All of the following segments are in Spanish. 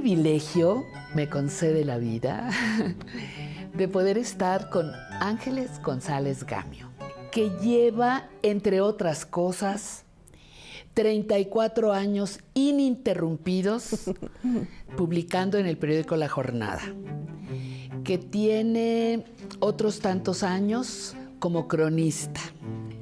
privilegio me concede la vida de poder estar con Ángeles González Gamio, que lleva, entre otras cosas, 34 años ininterrumpidos publicando en el periódico La Jornada, que tiene otros tantos años como cronista.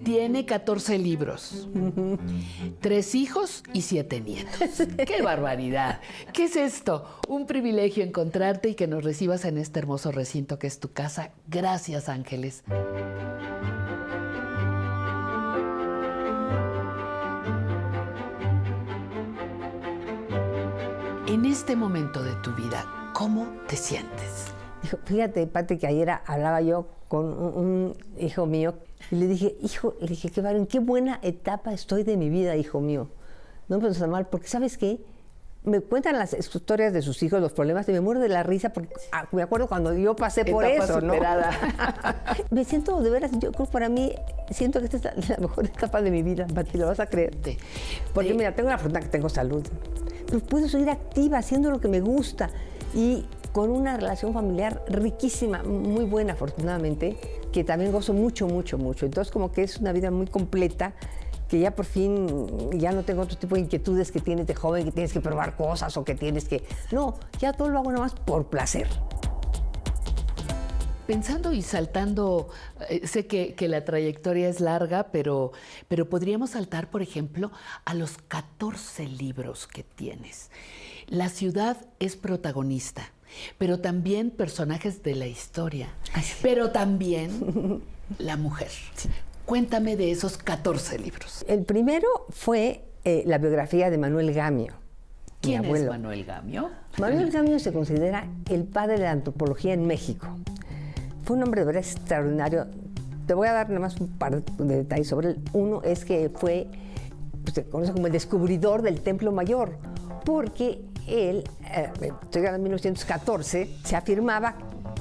Tiene 14 libros, 3 hijos y 7 nietos. ¡Qué barbaridad! ¿Qué es esto? Un privilegio encontrarte y que nos recibas en este hermoso recinto que es tu casa. Gracias, Ángeles. En este momento de tu vida, ¿cómo te sientes? Fíjate, Pati, que ayer hablaba yo con un hijo mío y le dije, qué buena etapa estoy de mi vida, hijo mío. No me pienses mal, porque ¿sabes qué? Me cuentan las historias de sus hijos, los problemas, y me muero de la risa porque me acuerdo cuando yo pasé por eso, superada. ¿No? Me siento, de veras, yo creo que para mí, siento que esta es la mejor etapa de mi vida, Pati, ¿lo vas a creer? Porque mira, tengo la fortuna que tengo salud, pero puedo seguir activa, haciendo lo que me gusta y con una relación familiar riquísima, muy buena, afortunadamente, que también gozo mucho, mucho, mucho. Entonces, como que es una vida muy completa, que ya por fin ya no tengo otro tipo de inquietudes que tienes de joven, que tienes que probar cosas o que tienes que... No, ya todo lo hago nada más por placer. Pensando y saltando, sé que la trayectoria es larga, pero podríamos saltar, por ejemplo, a los 14 libros que tienes. La ciudad es protagonista, pero también personajes de la historia, pero también la mujer. Sí. Cuéntame de esos 14 libros. El primero fue la biografía de Manuel Gamio. ¿Quién es Manuel Gamio? Manuel Gamio se considera el padre de la antropología en México. Fue un hombre de verdad extraordinario. Te voy a dar nada más un par de detalles sobre él. Uno es que fue, pues, se conoce como el descubridor del Templo Mayor, porque él, estoy hablando de 1914, se afirmaba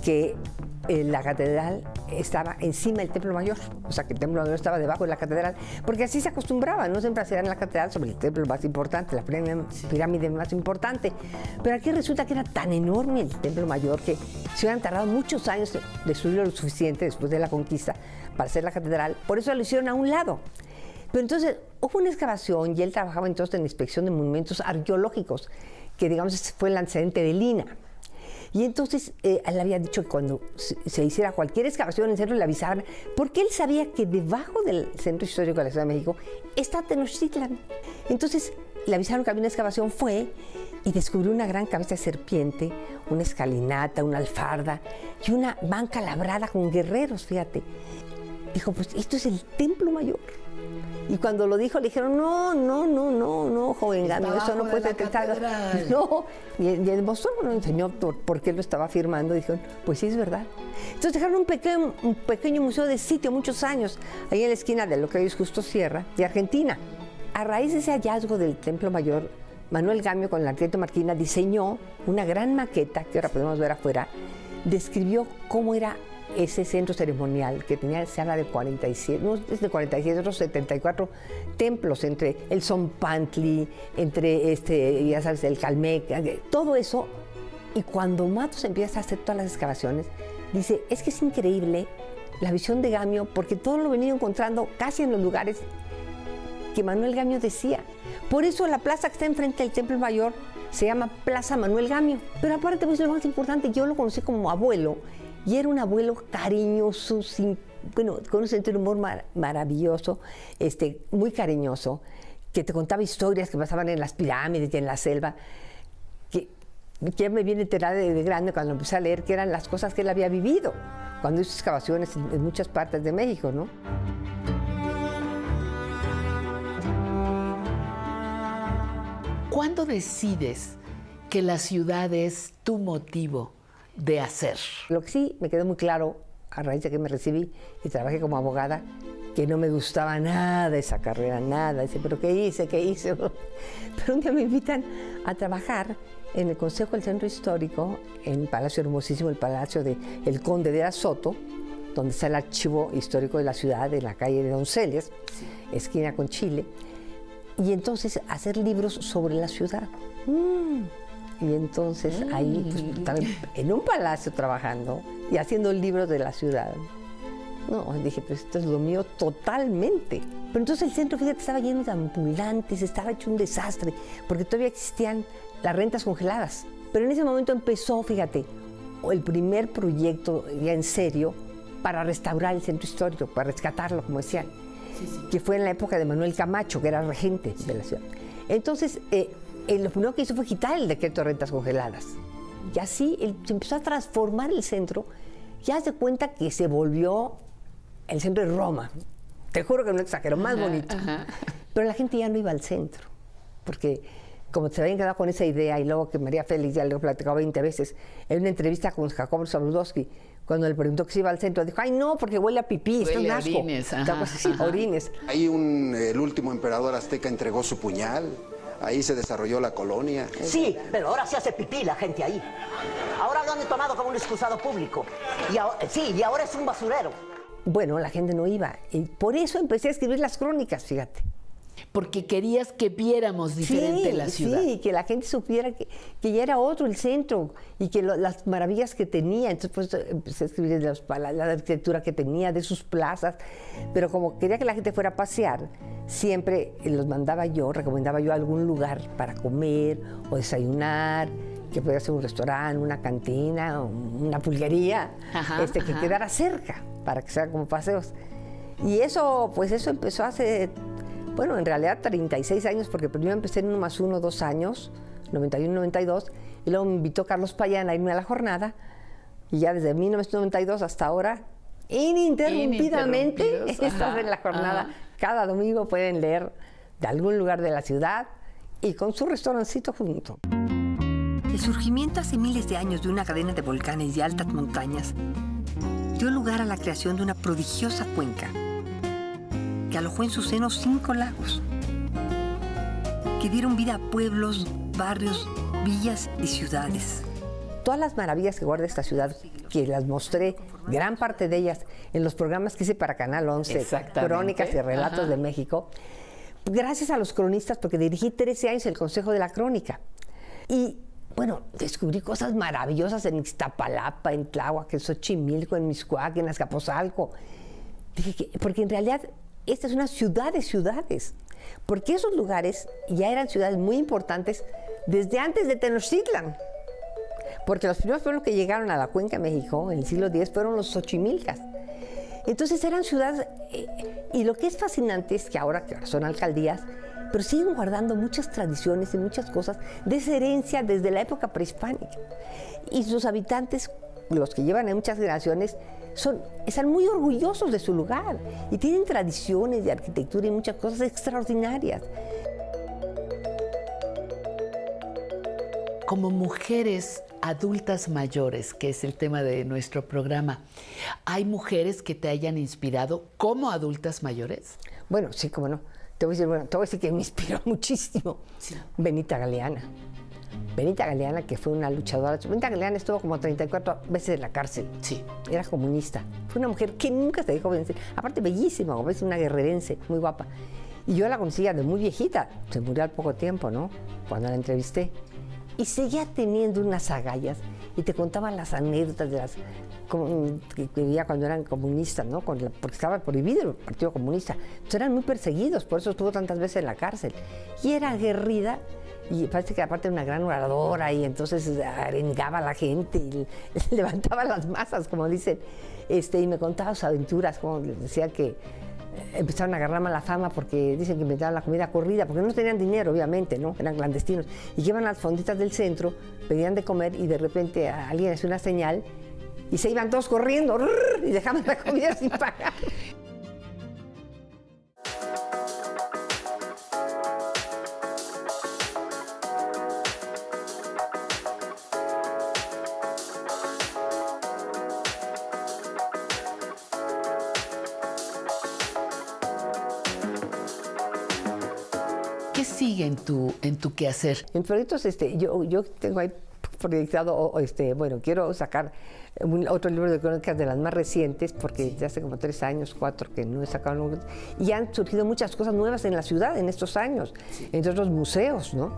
que la catedral estaba encima del Templo Mayor, o sea que el Templo Mayor estaba debajo de la catedral, porque así se acostumbraba, no siempre hacían la catedral sobre el templo más importante, la pirámide más importante, pero aquí resulta que era tan enorme el Templo Mayor que se hubieran tardado muchos años de destruirlo lo suficiente después de la conquista para hacer la catedral, por eso lo hicieron a un lado. Pero entonces hubo una excavación y él trabajaba entonces en la inspección de monumentos arqueológicos, que digamos fue el antecedente de Lina. Y entonces él había dicho que cuando se hiciera cualquier excavación en el centro le avisaban, porque él sabía que debajo del centro histórico de la Ciudad de México está Tenochtitlan. Entonces le avisaron que había una excavación, fue y descubrió una gran cabeza de serpiente, una escalinata, una alfarda y una banca labrada con guerreros, fíjate. Dijo, pues esto es el Templo Mayor. Y cuando lo dijo, le dijeron, no, joven Gamio, eso no puede ser. No, y el Boston no enseñó por qué lo estaba afirmando. Dijeron, pues sí, es verdad. Entonces dejaron un pequeño museo de sitio muchos años, ahí en la esquina de lo que hoy es Justo Sierra, de Argentina. A raíz de ese hallazgo del Templo Mayor, Manuel Gamio, con el arquitecto Marquina, diseñó una gran maqueta, que ahora podemos ver afuera, describió cómo era ese centro ceremonial que tenía, se habla de 47, no es de 47, otros 74 templos, entre el Zompantli, entre ya sabes, el Calmec, todo eso. Y cuando Matos empieza a hacer todas las excavaciones, dice, es que es increíble la visión de Gamio, porque todo lo he venido encontrando casi en los lugares que Manuel Gamio decía. Por eso la plaza que está enfrente del Templo Mayor se llama Plaza Manuel Gamio. Pero aparte, pues lo más importante, yo lo conocí como abuelo, y era un abuelo cariñoso, con un sentido de humor maravilloso, muy cariñoso, que te contaba historias que pasaban en las pirámides y en la selva, que ya me viene enterada de grande cuando empecé a leer que eran las cosas que él había vivido cuando hizo excavaciones en muchas partes de México, ¿no? ¿Cuándo decides que la ciudad es tu motivo de hacer? Lo que sí me quedó muy claro a raíz de que me recibí y trabajé como abogada, que no me gustaba nada esa carrera, nada. Dice, ¿pero qué hice? ¿Qué hice? Pero un día me invitan a trabajar en el Consejo del Centro Histórico, en un palacio hermosísimo, el Palacio del Conde de Soto, donde está el archivo histórico de la ciudad, en la calle de Donceles, esquina con Chile, y entonces hacer libros sobre la ciudad. Y entonces ahí pues, estaba en un palacio trabajando y haciendo libros de la ciudad. No, dije, pues esto es lo mío totalmente. Pero entonces el centro, fíjate, estaba lleno de ambulantes, estaba hecho un desastre, porque todavía existían las rentas congeladas. Pero en ese momento empezó, fíjate, el primer proyecto ya en serio para restaurar el centro histórico, para rescatarlo, como decían, que fue en la época de Manuel Camacho, que era regente de la ciudad. Entonces, lo primero que hizo fue quitar el decreto de rentas congeladas. Y así se empezó a transformar el centro. Ya se cuenta que se volvió el centro de Roma. Te juro que no exagero, más bonito. Pero la gente ya no iba al centro, porque como se habían quedado con esa idea, y luego que María Félix ya lo platicó 20 veces, en una entrevista con Jacobo Zabludowski, cuando le preguntó que se iba al centro, dijo, ay no, porque huele a pipí, esto es un asco. Orines, orines. Ahí el último emperador azteca entregó su puñal, ahí se desarrolló la colonia. Sí, pero ahora se hace pipí la gente ahí. Ahora lo han tomado como un excusado público. Y ahora es un basurero. Bueno, la gente no iba. Y por eso empecé a escribir las crónicas, fíjate. Porque querías que viéramos diferente la ciudad. Sí, que la gente supiera que ya era otro el centro y que las maravillas que tenía. Entonces pues, empecé a escribir de la arquitectura que tenía, de sus plazas. Pero como quería que la gente fuera a pasear, siempre los mandaba yo, recomendaba yo algún lugar para comer o desayunar, que pudiera ser un restaurante, una cantina, una pulguería, que quedara cerca, para que sean como paseos. Y eso, pues eso empezó hace... Bueno, en realidad 36 años, porque primero empecé en 1 más 1, 2 años, 91, 92, y luego me invitó Carlos Payán a irme a la jornada, y ya desde 1992 hasta ahora, ininterrumpidamente, he estado en la jornada. Cada domingo pueden leer de algún lugar de la ciudad y con su restaurancito junto. El surgimiento hace miles de años de una cadena de volcanes y altas montañas dio lugar a la creación de una prodigiosa cuenca que alojó en su seno 5 lagos, que dieron vida a pueblos, barrios, villas y ciudades. Todas las maravillas que guarda esta ciudad, que las mostré, gran parte de ellas, en los programas que hice para Canal 11, Crónicas y Relatos de México, gracias a los cronistas, porque dirigí 13 años el Consejo de la Crónica. Y, bueno, descubrí cosas maravillosas en Iztapalapa, en Tláhuac, en Xochimilco, en Mixcoac, en Azcapotzalco. Dije porque en realidad esta es una ciudad de ciudades, porque esos lugares ya eran ciudades muy importantes desde antes de Tenochtitlan, porque los primeros pueblos que llegaron a la Cuenca de México en el siglo X fueron los xochimilcas. Entonces eran ciudades, y lo que es fascinante es que ahora son alcaldías, pero siguen guardando muchas tradiciones y muchas cosas de esa herencia desde la época prehispánica. Y sus habitantes, los que llevan en muchas generaciones, están muy orgullosos de su lugar y tienen tradiciones de arquitectura y muchas cosas extraordinarias. Como mujeres adultas mayores, que es el tema de nuestro programa, ¿hay mujeres que te hayan inspirado como adultas mayores? Bueno, sí, cómo no. Te voy a decir que me inspiró muchísimo. Sí. Benita Galeana. Benita Galeana, que fue una luchadora. Benita Galeana estuvo como 34 veces en la cárcel. Sí. Era comunista. Fue una mujer que nunca se dejó vencer. Aparte, bellísima, como ves, una guerrerense, muy guapa. Y yo la conocía de muy viejita. Se murió al poco tiempo, ¿no? Cuando la entrevisté. Y seguía teniendo unas agallas. Y te contaban las anécdotas de las que vivía cuando eran comunistas, ¿no? Porque estaba prohibido el Partido Comunista. Entonces eran muy perseguidos, por eso estuvo tantas veces en la cárcel. Y era aguerrida. Y parece que aparte era una gran oradora y entonces arengaba a la gente y levantaba las masas, como dicen. Y me contaba sus aventuras, como decía que empezaron a agarrar mala fama porque dicen que inventaban la comida corrida, porque no tenían dinero, obviamente, ¿no? Eran clandestinos. Y que iban a las fonditas del centro, pedían de comer y de repente alguien hacía una señal y se iban todos corriendo y dejaban la comida sin pagar. ¿Qué sigue en tu quehacer? En proyectos, yo tengo ahí proyectado, bueno, quiero sacar otro libro de crónicas de las más recientes, porque ya hace como 3 años, 4 que no he sacado uno. Y han surgido muchas cosas nuevas en la ciudad en estos años, entre otros museos, ¿no?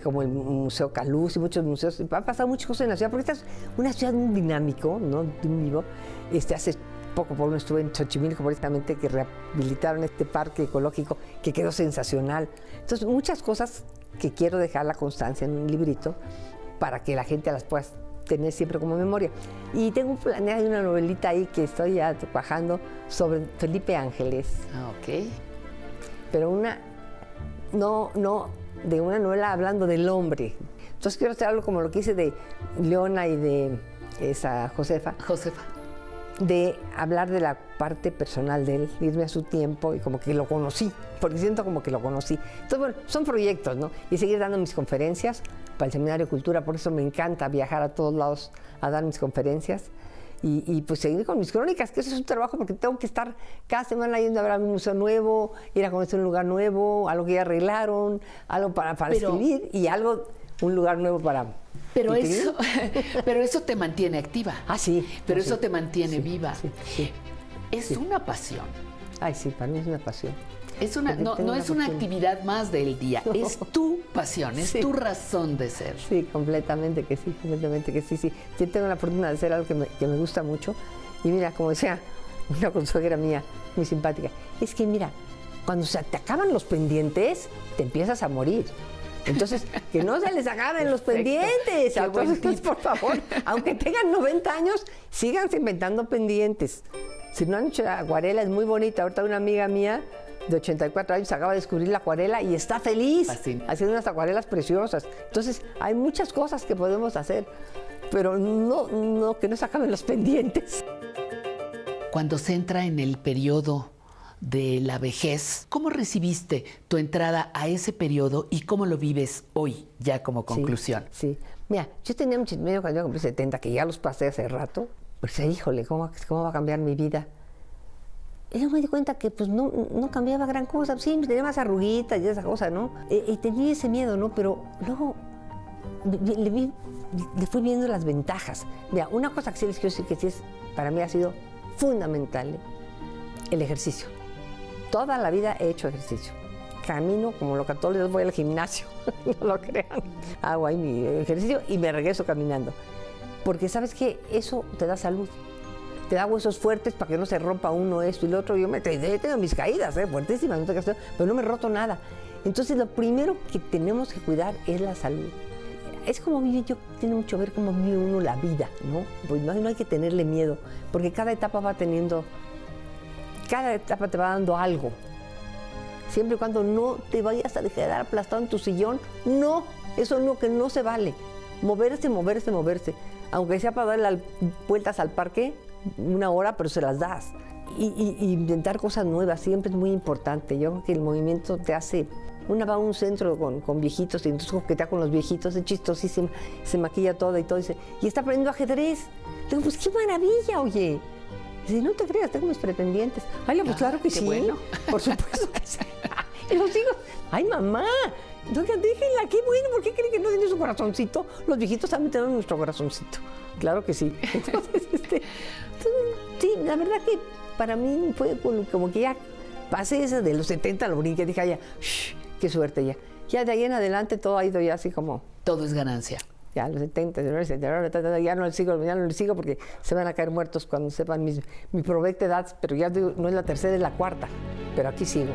Como el Museo Caluz y muchos museos. Han pasado muchas cosas en la ciudad, porque esta es una ciudad muy dinámico, ¿no? Vivo. Hace poco por uno estuve en Xochimilco, precisamente, que rehabilitaron este parque ecológico que quedó sensacional. Entonces, muchas cosas que quiero dejar la constancia en un librito para que la gente las pueda tener siempre como memoria. Y tengo planeada una novelita ahí que estoy ya trabajando sobre Felipe Ángeles. Ah, ok. Pero no de una novela hablando del hombre. Entonces quiero hacer algo como lo que hice de Leona y de esa Josefa. De hablar de la parte personal de él, irme a su tiempo y como que lo conocí, porque siento como que lo conocí. Entonces, bueno, son proyectos, ¿no? Y seguir dando mis conferencias para el Seminario de Cultura, por eso me encanta viajar a todos lados a dar mis conferencias y pues seguir con mis crónicas, que eso es un trabajo porque tengo que estar cada semana yendo a ver algún museo nuevo, ir a conocer un lugar nuevo, algo que ya arreglaron, algo para escribir y un lugar nuevo para... Pero eso te mantiene activa. Ah, sí. Pero sí, eso te mantiene sí, viva. Sí, es una pasión. Ay, sí, para mí es una pasión. No es una actividad más del día, es tu pasión, es tu razón de ser. Sí, completamente que sí. Sí, tengo la fortuna de hacer algo que me gusta mucho. Y mira, como decía una consuegra mía, muy simpática, es que mira, cuando se te acaban los pendientes, te empiezas a morir. Entonces, que no se les acaben los pendientes. Entonces, por favor, aunque tengan 90 años, síganse inventando pendientes. Si no han hecho la acuarela, es muy bonita. Ahorita una amiga mía de 84 años acaba de descubrir la acuarela y está feliz haciendo unas acuarelas preciosas. Entonces, hay muchas cosas que podemos hacer, pero no que no se acaben los pendientes. Cuando se entra en el periodo de la vejez, ¿cómo recibiste tu entrada a ese periodo y cómo lo vives hoy, ya como conclusión? Sí. Mira, yo tenía mucho miedo cuando yo cumplí 70, que ya los pasé hace rato. Pues, híjole, ¿cómo va a cambiar mi vida? Y yo me di cuenta que pues no cambiaba gran cosa. Sí, tenía más arruguitas y esa cosa, ¿no? Y tenía ese miedo, ¿no? Pero luego le fui viendo las ventajas. Mira, una cosa que sí les quiero decir que sí para mí ha sido fundamental, el ejercicio. Toda la vida he hecho ejercicio. Camino como loca, todos los días voy al gimnasio, no lo crean. Hago ahí mi ejercicio y me regreso caminando. Porque sabes que eso te da salud. Te da huesos fuertes para que no se rompa uno esto y lo otro. Yo tengo mis caídas, fuertísimas, pero no me he roto nada. Entonces lo primero que tenemos que cuidar es la salud. Es como vive, tiene mucho que ver cómo vive uno la vida, ¿no? Pues no hay que tenerle miedo, porque cada etapa te va dando algo. Siempre y cuando no te vayas a quedar aplastado en tu sillón, no, eso es lo que no se vale. Moverse. Aunque sea para darle vueltas al parque, 1 hora, pero se las das. Y inventar cosas nuevas siempre es muy importante. Yo creo que el movimiento te hace... Una va a un centro con viejitos y entonces coquetea con los viejitos, es chistosísimo, se maquilla toda y todo, y está aprendiendo ajedrez. Le digo, pues qué maravilla, oye. Dice, no te creas, tengo mis pretendientes. Ay, pues claro que sí. Bueno. Por supuesto que sí. Y los hijos, ay, mamá, déjenla, qué bueno, ¿por qué creen que no tiene su corazoncito? Los viejitos también tienen nuestro corazoncito. Claro que sí. Entonces, sí, la verdad que para mí fue como que ya pasé ese de los 70, lo brinqué, dije, ya, qué suerte ya. Ya de ahí en adelante todo ha ido ya así como... Todo es ganancia. Ya los 70, ya no le sigo porque se van a caer muertos cuando sepan mi provecta edad, pero ya digo, no es la tercera, es la cuarta, pero aquí sigo.